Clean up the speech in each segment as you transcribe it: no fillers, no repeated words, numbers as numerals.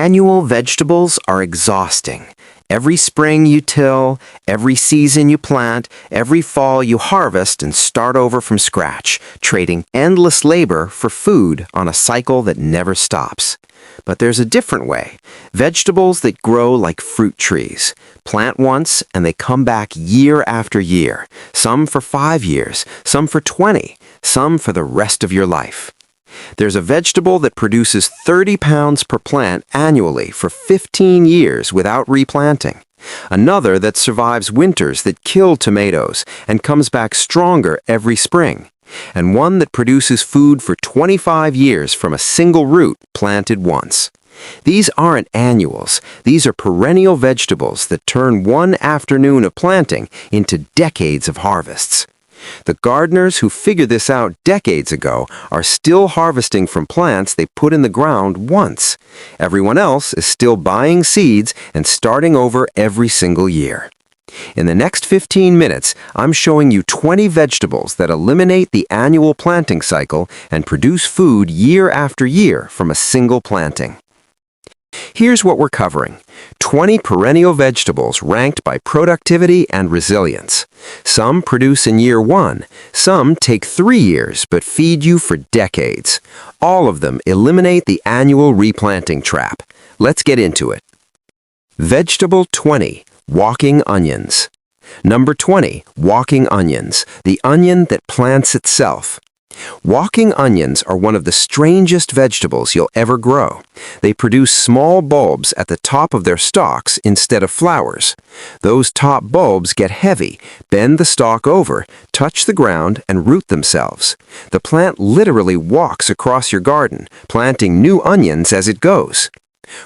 Annual vegetables are exhausting. Every spring you till, every season you plant, every fall you harvest and start over from scratch, trading endless labor for food on a cycle that never stops. But there's a different way. Vegetables that grow like fruit trees. Plant once and they come back year after year. Some for 5 years, some for 20, some for the rest of your life. There's a vegetable that produces 30 pounds per plant annually for 15 years without replanting. Another that survives winters that kill tomatoes and comes back stronger every spring. And one that produces food for 25 years from a single root planted once. These aren't annuals. These are perennial vegetables that turn one afternoon of planting into decades of harvests. The gardeners who figured this out decades ago are still harvesting from plants they put in the ground once. Everyone else is still buying seeds and starting over every single year. In the next 15 minutes, I'm showing you 20 vegetables that eliminate the annual planting cycle and produce food year after year from a single planting. Here's what we're covering. 20 perennial vegetables ranked by productivity and resilience. Some produce in year 1. Some take 3 years but feed you for decades. All of them eliminate the annual replanting trap. Let's get into it. Vegetable 20. Walking onions. Number 20. Walking onions. The onion that plants itself. Walking onions are one of the strangest vegetables you'll ever grow. They produce small bulbs at the top of their stalks instead of flowers. Those top bulbs get heavy, bend the stalk over, touch the ground, and root themselves. The plant literally walks across your garden, planting new onions as it goes.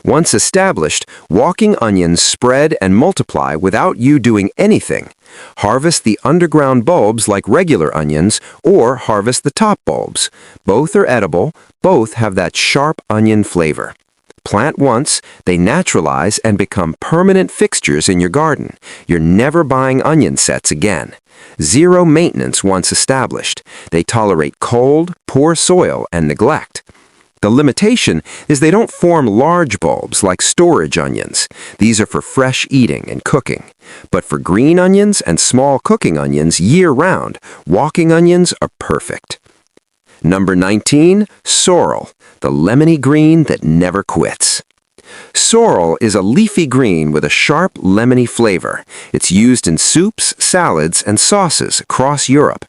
Once established, walking onions spread and multiply without you doing anything. Harvest the underground bulbs like regular onions, or harvest the top bulbs. Both are edible, both have that sharp onion flavor. Plant once, they naturalize and become permanent fixtures in your garden. You're never buying onion sets again. Zero maintenance once established. They tolerate cold, poor soil, and neglect. The limitation is they don't form large bulbs like storage onions. These are for fresh eating and cooking. But for green onions and small cooking onions year-round, walking onions are perfect. Number 19, sorrel, the lemony green that never quits. Sorrel is a leafy green with a sharp lemony flavor. It's used in soups, salads, and sauces across Europe.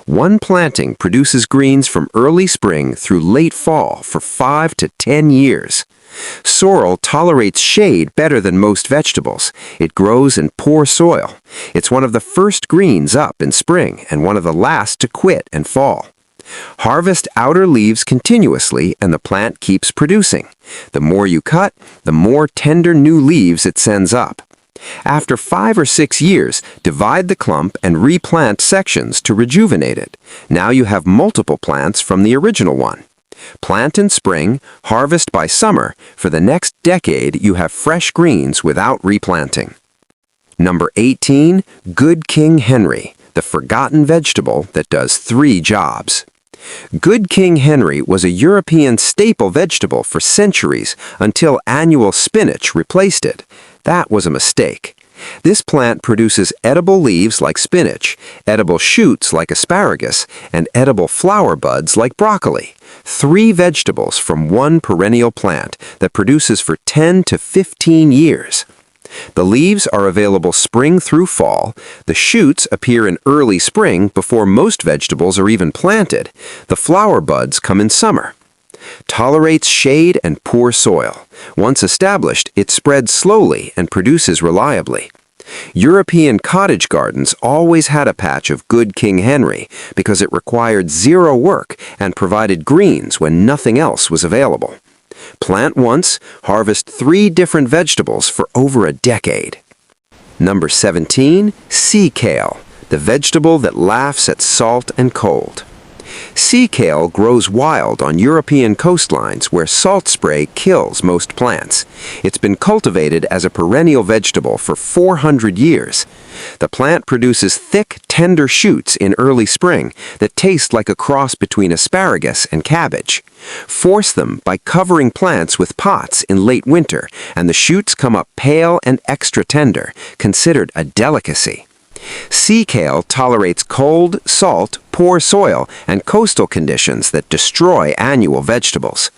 One planting produces greens from early spring through late fall for 5 to 10 years. Sorrel tolerates shade better than most vegetables. It grows in poor soil. It's one of the first greens up in spring and one of the last to quit and fall. Harvest outer leaves continuously and the plant keeps producing. The more you cut, the more tender new leaves it sends up. After 5 or 6 years, divide the clump and replant sections to rejuvenate it. Now you have multiple plants from the original one. Plant in spring, harvest by summer. For the next decade, you have fresh greens without replanting. Number 18, Good King Henry, the forgotten vegetable that does 3 jobs. Good King Henry was a European staple vegetable for centuries until annual spinach replaced it. That was a mistake. This plant produces edible leaves like spinach, edible shoots like asparagus, and edible flower buds like broccoli. 3 vegetables from one perennial plant that produces for 10 to 15 years. The leaves are available spring through fall. The shoots appear in early spring before most vegetables are even planted. The flower buds come in summer. Tolerates shade and poor soil. Once established, it spreads slowly and produces reliably. European cottage gardens always had a patch of Good King Henry because it required 0 work and provided greens when nothing else was available. Plant once, harvest 3 different vegetables for over a decade. Number 17, Sea Kale, the vegetable that laughs at salt and cold. Sea kale grows wild on European coastlines where salt spray kills most plants. It's been cultivated as a perennial vegetable for 400 years. The plant produces thick, tender shoots in early spring that taste like a cross between asparagus and cabbage. Force them by covering plants with pots in late winter, and the shoots come up pale and extra tender, considered a delicacy. Sea kale tolerates cold, salt, poor soil, and coastal conditions that destroy annual vegetables.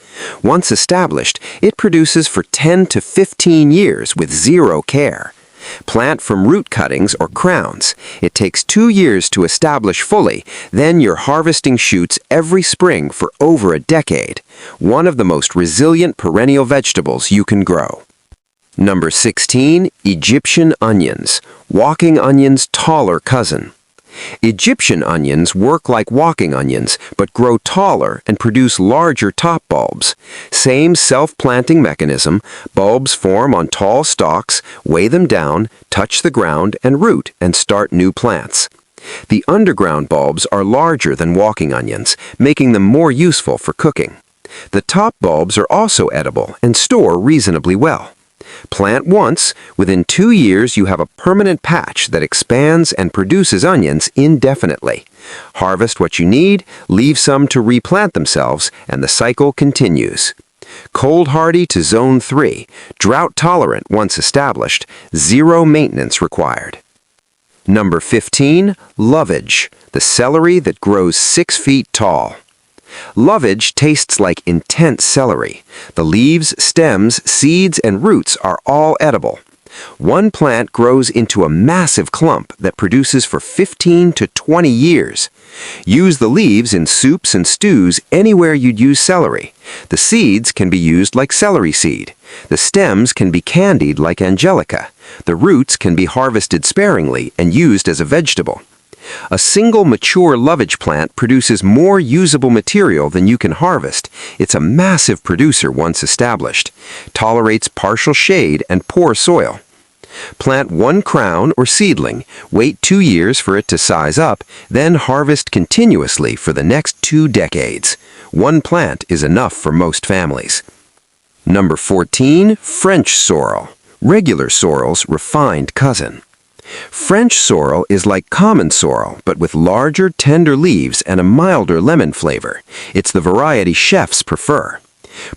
Once established, it produces for 10 to 15 years with zero care. Plant from root cuttings or crowns. It takes 2 years to establish fully, then you're harvesting shoots every spring for over a decade. One of the most resilient perennial vegetables you can grow. Number 16, Egyptian onions. Walking onion's taller cousin. Egyptian onions work like walking onions, but grow taller and produce larger top bulbs. Same self-planting mechanism, bulbs form on tall stalks, weigh them down, touch the ground, and root and start new plants. The underground bulbs are larger than walking onions, making them more useful for cooking. The top bulbs are also edible and store reasonably well. Plant once, within 2 years you have a permanent patch that expands and produces onions indefinitely. Harvest what you need, leave some to replant themselves, and the cycle continues. Cold hardy to zone 3, drought tolerant once established, zero maintenance required. Number 15, Lovage, the celery that grows 6 feet tall. Lovage tastes like intense celery. The leaves, stems, seeds, and roots are all edible. One plant grows into a massive clump that produces for 15 to 20 years. Use the leaves in soups and stews anywhere you'd use celery. The seeds can be used like celery seed. The stems can be candied like angelica. The roots can be harvested sparingly and used as a vegetable. A single mature lovage plant produces more usable material than you can harvest. It's a massive producer once established. Tolerates partial shade and poor soil. Plant one crown or seedling, wait 2 years for it to size up, then harvest continuously for the next 2 decades. One plant is enough for most families. Number 14, French sorrel. Regular sorrel's refined cousin. French sorrel is like common sorrel, but with larger, tender leaves and a milder lemon flavor. It's the variety chefs prefer.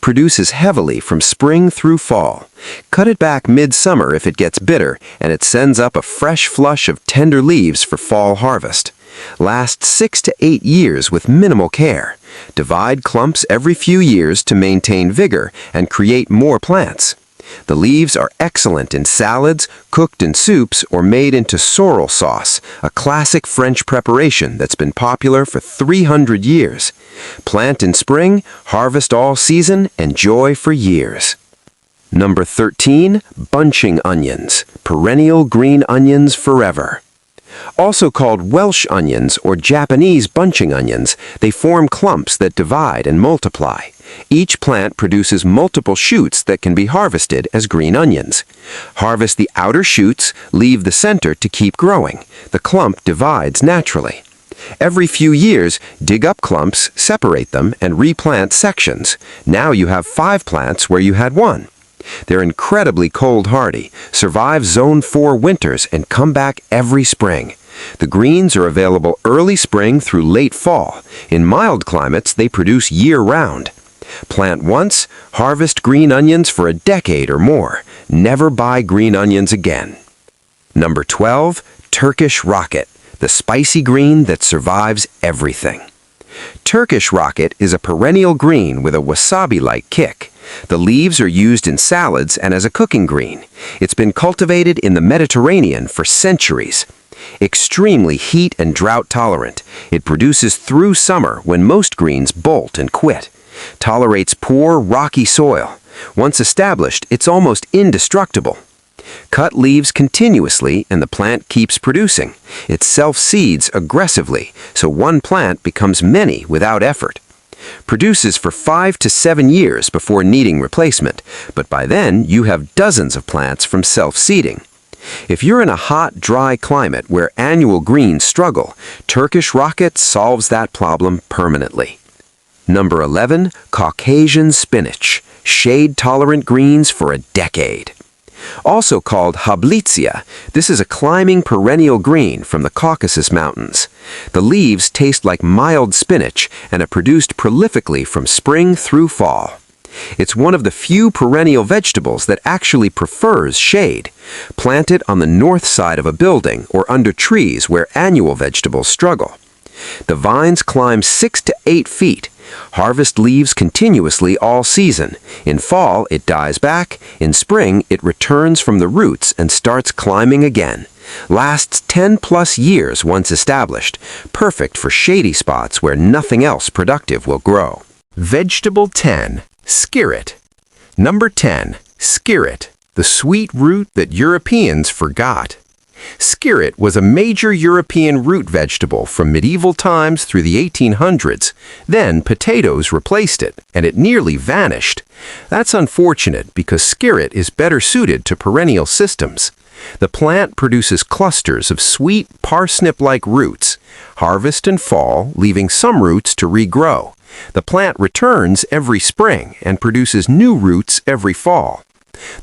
Produces heavily from spring through fall. Cut it back midsummer if it gets bitter, and it sends up a fresh flush of tender leaves for fall harvest. Lasts 6 to 8 years with minimal care. Divide clumps every few years to maintain vigor and create more plants. The leaves are excellent in salads, cooked in soups, or made into sorrel sauce, a classic French preparation that's been popular for 300 years. Plant in spring, harvest all season, enjoy for years. Number 13, bunching onions, perennial green onions forever. Also called Welsh onions or Japanese bunching onions, they form clumps that divide and multiply. Each plant produces multiple shoots that can be harvested as green onions. Harvest the outer shoots, leave the center to keep growing. The clump divides naturally. Every few years, dig up clumps, separate them, and replant sections. Now you have 5 plants where you had 1. They're incredibly cold hardy, survive zone 4 winters, and come back every spring. The greens are available early spring through late fall. In mild climates, they produce year-round. Plant once, harvest green onions for a decade or more. Never buy green onions again. Number 12, Turkish Rocket, the spicy green that survives everything. Turkish Rocket is a perennial green with a wasabi-like kick. The leaves are used in salads and as a cooking green. It's been cultivated in the Mediterranean for centuries. Extremely heat and drought tolerant, it produces through summer when most greens bolt and quit. Tolerates poor, rocky soil. Once established, it's almost indestructible. Cut leaves continuously and the plant keeps producing. It self-seeds aggressively, so one plant becomes many without effort. Produces for 5 to 7 years before needing replacement, but by then you have dozens of plants from self-seeding. If you're in a hot, dry climate where annual greens struggle, Turkish Rocket solves that problem permanently. Number 11, Caucasian spinach, shade-tolerant greens for a decade. Also called Hablitzia, this is a climbing perennial green from the Caucasus Mountains. The leaves taste like mild spinach and are produced prolifically from spring through fall. It's one of the few perennial vegetables that actually prefers shade. Plant it on the north side of a building or under trees where annual vegetables struggle. The vines climb 6 to 8 feet. Harvest leaves continuously all season. In fall, it dies back. In spring, it returns from the roots and starts climbing again. Lasts 10+ years once established. Perfect for shady spots where nothing else productive will grow. Vegetable 10. Skirret. Number 10. Skirret, the sweet root that Europeans forgot. Skirret was a major European root vegetable from medieval times through the 1800s. Then potatoes replaced it, and it nearly vanished. That's unfortunate because skirret is better suited to perennial systems. The plant produces clusters of sweet parsnip-like roots. Harvest and fall, leaving some roots to regrow. The plant returns every spring and produces new roots every fall.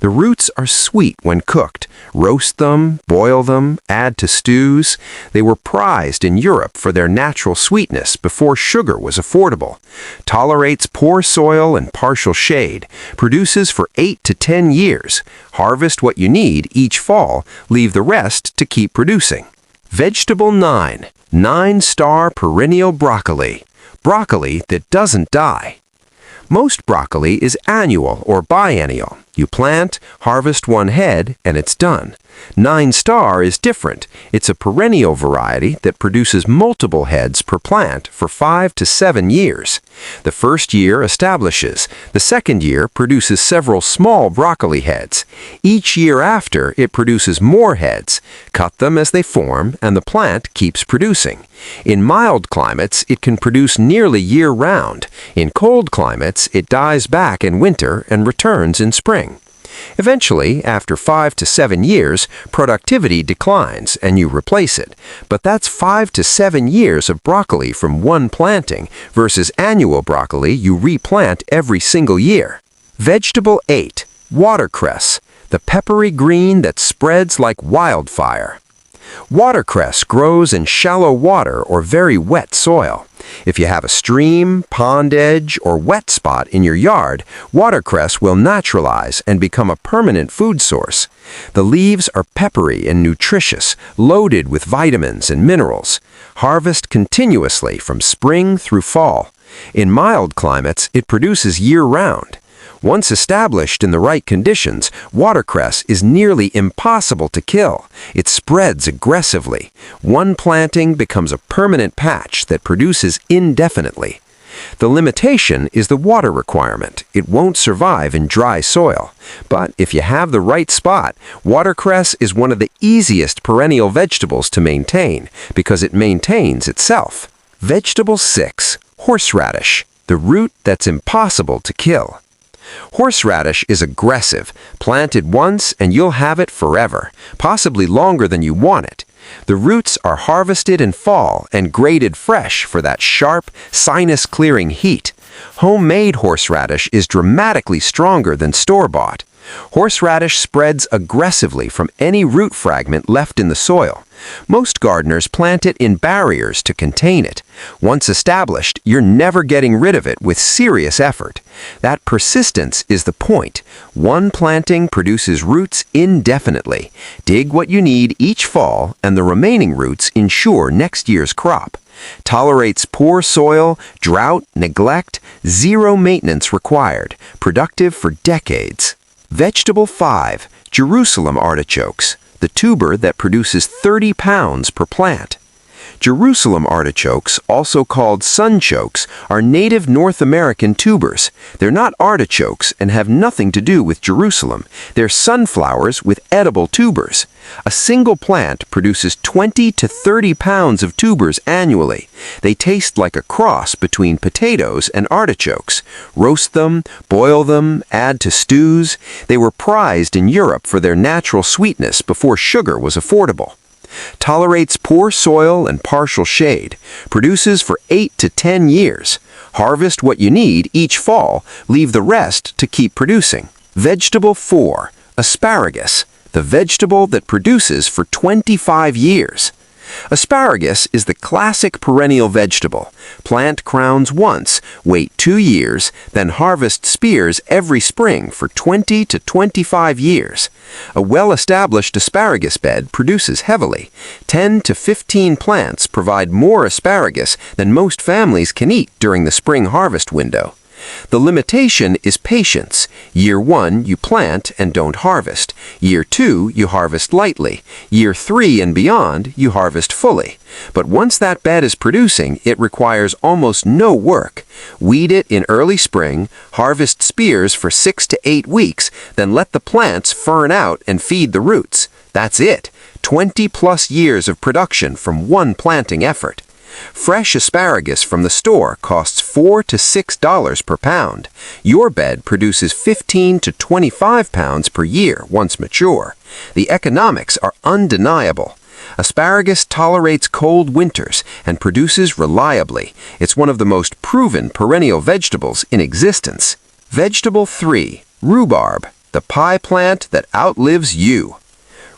The roots are sweet when cooked. Roast them, boil them, add to stews. They were prized in Europe for their natural sweetness before sugar was affordable. Tolerates poor soil and partial shade. Produces for 8 to 10 years. Harvest what you need each fall. Leave the rest to keep producing. Vegetable 9. 9-star perennial broccoli. Broccoli that doesn't die. Most broccoli is annual or biennial. You plant, harvest one head, and it's done. 9-star is different. It's a perennial variety that produces multiple heads per plant for 5 to 7 years. The first year establishes. The second year produces several small broccoli heads. Each year after, it produces more heads. Cut them as they form, and the plant keeps producing. In mild climates, it can produce nearly year-round. In cold climates, it dies back in winter and returns in spring. Eventually, after 5 to 7 years, productivity declines and you replace it. But that's 5 to 7 years of broccoli from one planting versus annual broccoli you replant every single year. Vegetable 8. Watercress, the peppery green that spreads like wildfire. Watercress grows in shallow water or very wet soil. If you have a stream, pond edge, or wet spot in your yard, watercress will naturalize and become a permanent food source. The leaves are peppery and nutritious, loaded with vitamins and minerals. Harvest continuously from spring through fall. In mild climates, it produces year-round. Once established in the right conditions, watercress is nearly impossible to kill. It spreads aggressively. One planting becomes a permanent patch that produces indefinitely. The limitation is the water requirement. It won't survive in dry soil. But if you have the right spot, watercress is one of the easiest perennial vegetables to maintain because it maintains itself. Vegetable 6. Horseradish, the root that's impossible to kill. Horseradish is aggressive. Plant it once and you'll have it forever, possibly longer than you want it. The roots are harvested in fall and grated fresh for that sharp, sinus-clearing heat. Homemade horseradish is dramatically stronger than store-bought. Horseradish spreads aggressively from any root fragment left in the soil. Most gardeners plant it in barriers to contain it. Once established, you're never getting rid of it with serious effort. That persistence is the point. One planting produces roots indefinitely. Dig what you need each fall, and the remaining roots ensure next year's crop. Tolerates poor soil, drought, neglect, zero maintenance required. Productive for decades. Vegetable 5. Jerusalem artichokes, the tuber that produces 30 pounds per plant. Jerusalem artichokes, also called sunchokes, are native North American tubers. They're not artichokes and have nothing to do with Jerusalem. They're sunflowers with edible tubers. A single plant produces 20 to 30 pounds of tubers annually. They taste like a cross between potatoes and artichokes. Roast them, boil them, add to stews. They were prized in Europe for their natural sweetness before sugar was affordable. Tolerates poor soil and partial shade. Produces for 8 to 10 years. Harvest what you need each fall. Leave the rest to keep producing. Vegetable 4. Asparagus, the vegetable that produces for 25 years. Asparagus is the classic perennial vegetable. Plant crowns once, wait 2 years, then harvest spears every spring for 20 to 25 years. A well-established asparagus bed produces heavily. 10 to 15 plants provide more asparagus than most families can eat during the spring harvest window. The limitation is patience. Year 1, you plant and don't harvest. Year 2, you harvest lightly. Year 3 and beyond, you harvest fully. But once that bed is producing, it requires almost no work. Weed it in early spring, harvest spears for 6 to 8 weeks, then let the plants fern out and feed the roots. That's it. 20+ years of production from one planting effort. Fresh asparagus from the store costs $4 to $6 per pound. Your bed produces 15 to 25 pounds per year once mature. The economics are undeniable. Asparagus tolerates cold winters and produces reliably. It's one of the most proven perennial vegetables in existence. Vegetable 3. Rhubarb, the pie plant that outlives you.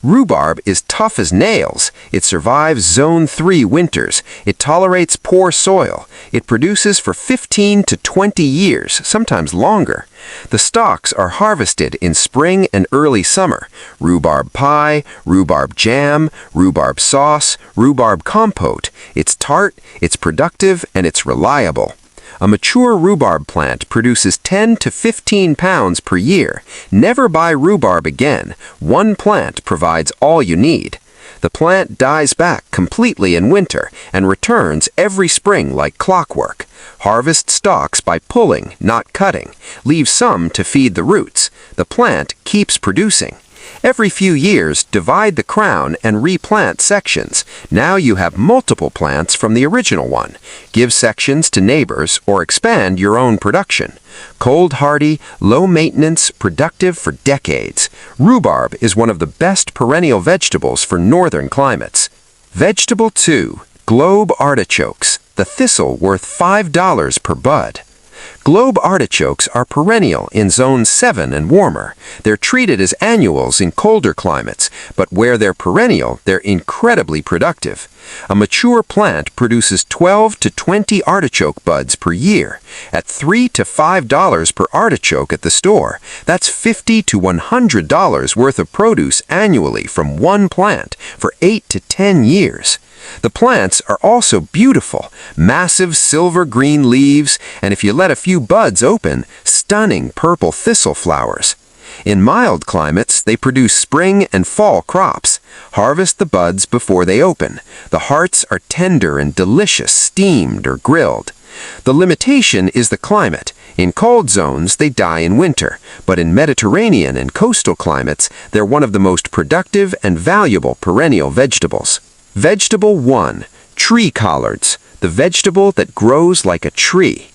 Rhubarb is tough as nails. It survives Zone 3 winters. It tolerates poor soil. It produces for 15 to 20 years, sometimes longer. The stalks are harvested in spring and early summer. Rhubarb pie, rhubarb jam, rhubarb sauce, rhubarb compote. It's tart, it's productive, and it's reliable. A mature rhubarb plant produces 10 to 15 pounds per year. Never buy rhubarb again. One plant provides all you need. The plant dies back completely in winter and returns every spring like clockwork. Harvest stalks by pulling, not cutting. Leave some to feed the roots. The plant keeps producing. Every few years, divide the crown and replant sections. Now you have multiple plants from the original one. Give sections to neighbors or expand your own production. Cold hardy, low maintenance, productive for decades. Rhubarb is one of the best perennial vegetables for northern climates. Vegetable 2. Globe Artichokes, the thistle worth $5 per bud. Globe artichokes are perennial in Zone 7 and warmer. They're treated as annuals in colder climates, but where they're perennial, they're incredibly productive. A mature plant produces 12 to 20 artichoke buds per year. At $3 to $5 per artichoke at the store, that's $50 to $100 worth of produce annually from one plant for 8 to 10 years. The plants are also beautiful, massive silver-green leaves, and if you let a few buds open, stunning purple thistle flowers. In mild climates, they produce spring and fall crops. Harvest the buds before they open. The hearts are tender and delicious, steamed or grilled. The limitation is the climate. In cold zones, they die in winter, but in Mediterranean and coastal climates, they're one of the most productive and valuable perennial vegetables. Vegetable 1. Tree Collards, the vegetable that grows like a tree.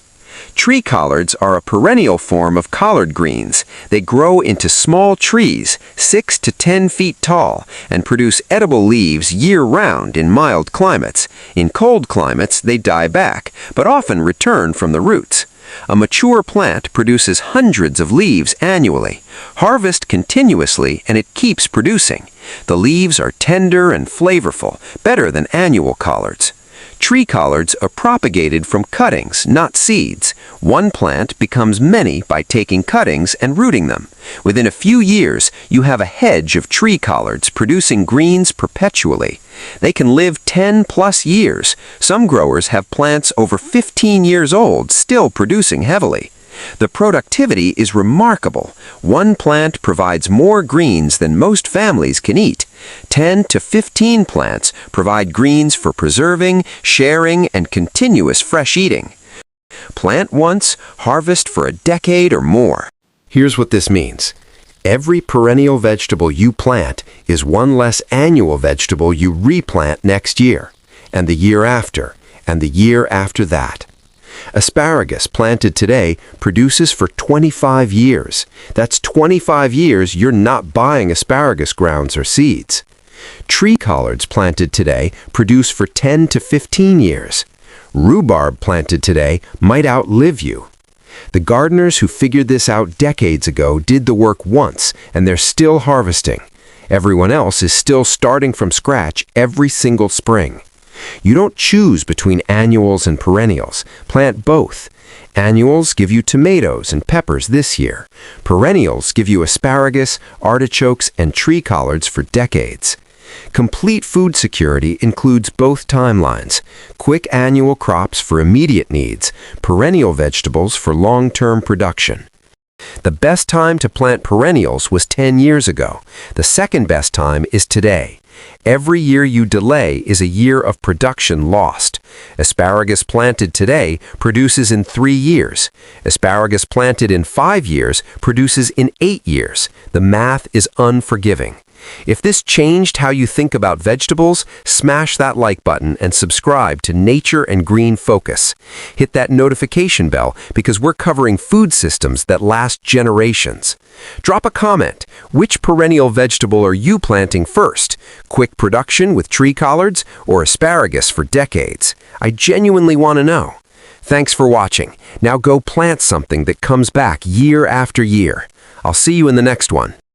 Tree collards are a perennial form of collard greens. They grow into small trees, 6 to 10 feet tall, and produce edible leaves year-round in mild climates. In cold climates, they die back, but often return from the roots. A mature plant produces hundreds of leaves annually. Harvest continuously and it keeps producing. The leaves are tender and flavorful, better than annual collards. Tree collards are propagated from cuttings, not seeds. One plant becomes many by taking cuttings and rooting them. Within a few years, you have a hedge of tree collards producing greens perpetually. They can live 10+ years. Some growers have plants over 15 years old still producing heavily. The productivity is remarkable. One plant provides more greens than most families can eat. 10 to 15 plants provide greens for preserving, sharing, and continuous fresh eating. Plant once, harvest for a decade or more. Here's what this means. Every perennial vegetable you plant is one less annual vegetable you replant next year, and the year after, and the year after that. Asparagus planted today produces for 25 years. That's 25 years you're not buying asparagus grounds or seeds. Tree collards planted today produce for 10 to 15 years. Rhubarb planted today might outlive you. The gardeners who figured this out decades ago did the work once, and they're still harvesting. Everyone else is still starting from scratch every single spring. You don't choose between annuals and perennials. Plant both. Annuals give you tomatoes and peppers this year. Perennials give you asparagus, artichokes, and tree collards for decades. Complete food security includes both timelines: quick annual crops for immediate needs, perennial vegetables for long-term production. The best time to plant perennials was 10 years ago. The second best time is today. Every year you delay is a year of production lost. Asparagus planted today produces in 3 years. Asparagus planted in 5 years produces in 8 years. The math is unforgiving. If this changed how you think about vegetables, smash that like button and subscribe to Nature and Green Focus. Hit that notification bell because we're covering food systems that last generations. Drop a comment. Which perennial vegetable are you planting first? Quick production with tree collards or asparagus for decades? I genuinely want to know. Thanks for watching. Now go plant something that comes back year after year. I'll see you in the next one.